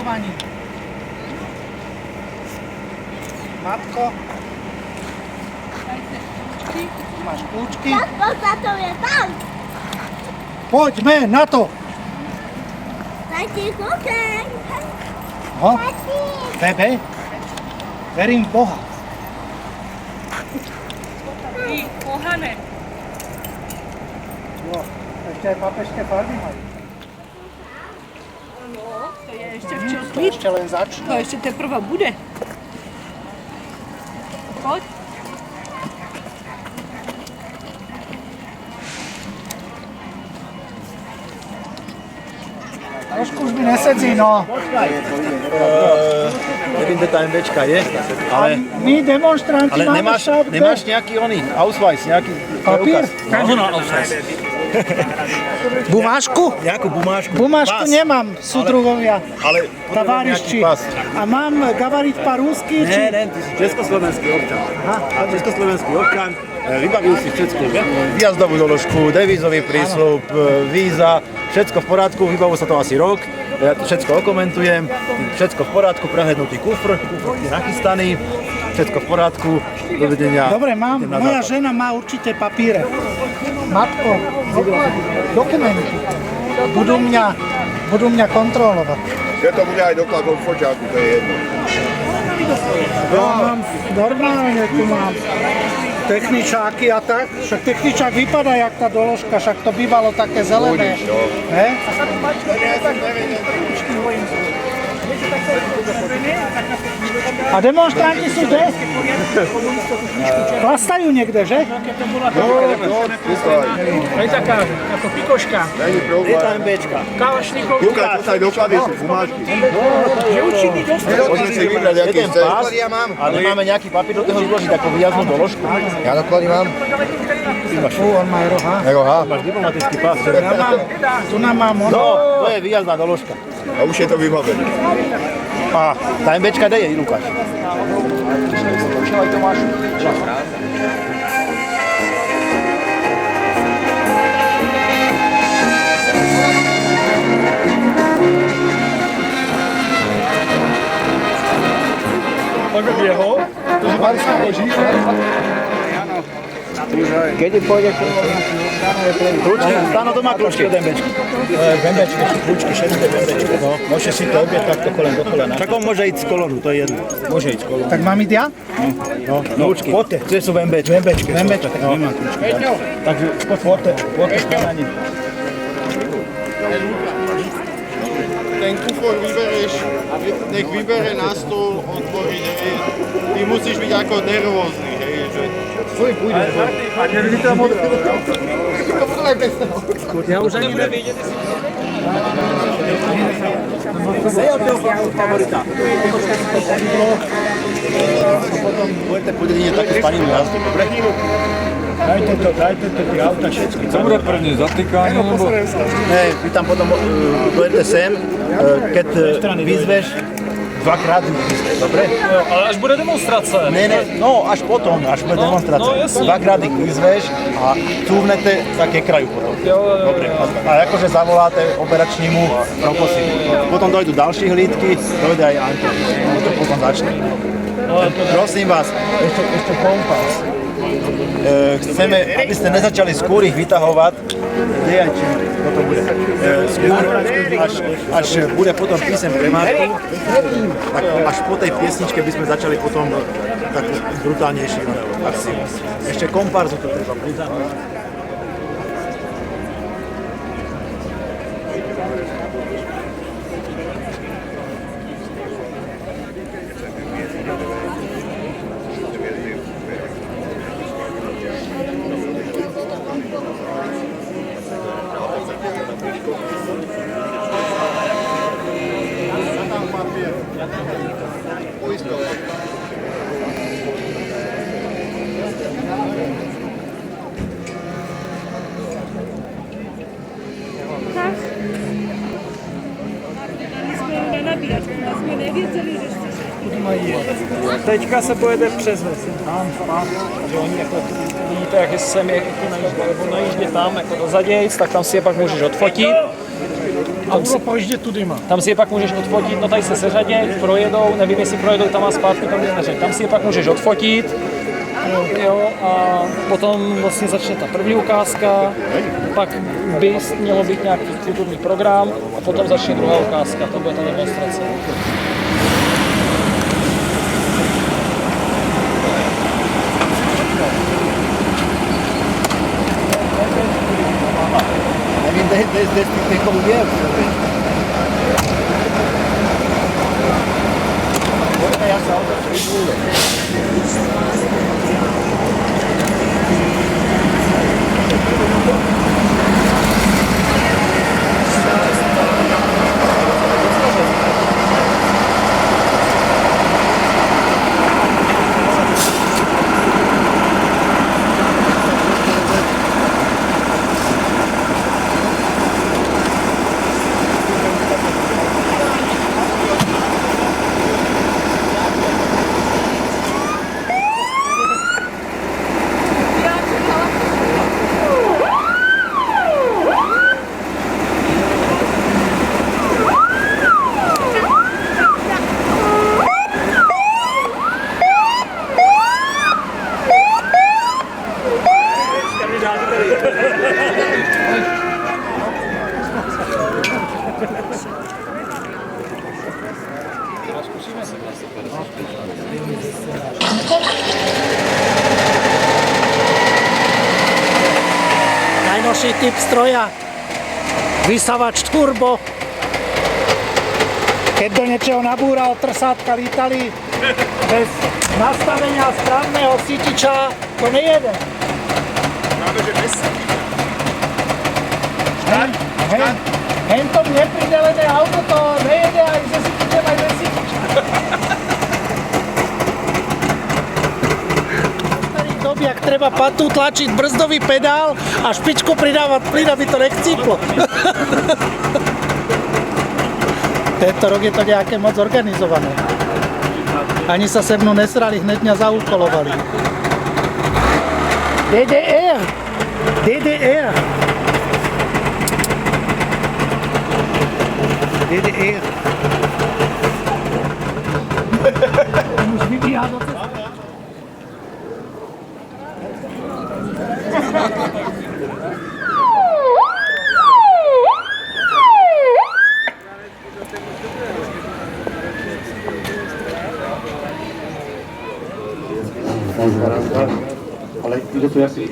Vani. Matko. Máš kľúčky. To je tam. Poďme na to. Tati, kúkaj. No, Tati. Bebe, verím v Boha. Ty, pohane. Jo, ešte aj papežské farby majú. No, to je ešte v To čoskvi. ešte len začne. To ešte teprve bude. Poď. Trošku už mi nesedzí, no. Nevím, kde tá MVčka je, ale My demonstranti ale máme šápke. nemáš nejaký oný Ausweis, nejaký Papír? Ausweis. Bumášku? Nejakú bumášku. Bumášku Pás. nemám, súdruhovia. Ale Tovariši. pás. A mám gabarit po-rusky, či... Ne, ty si československý občan. Československý občan, vybavil si všetko. Výjazdovú doložku, devízový prísľub, víza, všetko v poriadku, vybavil sa to asi rok. Ja to všetko okomentujem, všetko v poriadku, prehľadnutý kufr je nachystaný, všetko v poriadku, dovidenia. Dobre, mám, Idem na moja západ. žena má určite papíre. Matko, dokumenty. Budú mňa kontrolovať. Že to bude aj doklad od foťáku, to je jedno. Ja mám normálne, tu mám techničáky a tak. Však techničák vypadá jak tá doložka, však to bývalo také zelené. Budíš, no. He? A demonstranti sú kde? Klastajú niekde, že? Tutaj. Je taká ako pikoška, Není Je problém. tá MVčka. kalašníkov, Kúkaj, to aj doklady sú, bumáčky. že učili dostať. Môžeme si vybrať, aký Jeden chce. pás, ale nemáme nejaký papír do toho zložiť ako výjazdnú doložku. Ja doklady mám. On má roha. Aha. Máš diplomatický pás. Ja mám, tu nám mám ono. No, to je výjazdná doložka. A už je to vybavené. A tá MVčka kde je, Lukáš? Kedy pôjde kľúčky? Stáno doma kľúčky od MVčky. Bembečky, kľúčky, všetko bembečky. No, môže si to obieť takto kolen do kolena. Tak on môže ísť z kolonu, to je jedno. Môže ísť kolena. Tak mám ísť ja? No, kľúčky. Poďte, kde sú MVčky? Bembečky, bembečky, tak nemám kľúčky. Takže poďte skládaní. Ten kufor vybereš, nech vybere na stôl, otvoriť, hej. Ty musíš byť ako nervózny, hej, že... Svoj pôjde. A nevidí tam modré. Ja už ani neviem. Favorita. Potom budete po dedine takú spaninu jazdu, dobre? Dajte to, tie auta všetky. Dobre, prvne zatýkanie, nebo... Ne, vy tam potom dojdete sem, keď vyzveš, dvakrát vyzveš, dobre? Jo, ale až bude demonstrace. Ne, no až potom, až bude demonstrácia. no jasne. Dvakrát ich vyzveš a cúvnete, tak je kraju potom. Dobre, a akože zavoláte operačnímu proposím. Potom dojdú ďalšie hlídky, dojde aj Anton. No to potom začne. Prosím vás, ešte kompas. Chceme, aby ste nezačali skôr ich vytahovať, kde aj či toto bude. Skôr, až bude potom písem pre Marku, tak až po tej piesničke by sme začali potom takú brutálnejšiu akciu. Ešte komparzu to treba priznať. Jsme nevěděli, že jste Teďka se pojede přes ves. Že oni jako, vidíte, jak sem je jako na jíždě tam, jako do zadějc, tak tam si je pak můžeš odfotit. A budu pojíždět tudy má. Tam si je pak můžeš odfotit, no tady se seřadě, projedou, nevím jestli projedou tam a zpátky, tam je neřek. Tam si je pak můžeš odfotit, jo, a potom vlastně začne ta první ukázka, pak by mělo být nějaký kulturní program a potom začne druhá ukázka, to bude ta demonstrace. Desde někoho je. Já se auto přibudu. Najnovší typ stroja, vysavač turbo. Keď do niečoho nabúral, trsátka lítali bez nastavenia správneho sítiča, to nejede. Práve, že bez Hento nepridelené auto to nejede aj ze sítičem, aj bez sítiča. Doby, ak treba patu tlačiť brzdový pedál a špičku pridávať plyn, aby to nechcíplo. Tento rok je to nejaké moc organizované. Ani sa se mnou nesrali, hneď mňa zaúkolovali. DDR! DDR! DDR! Už vybíhá do cesty. Ale ide to asi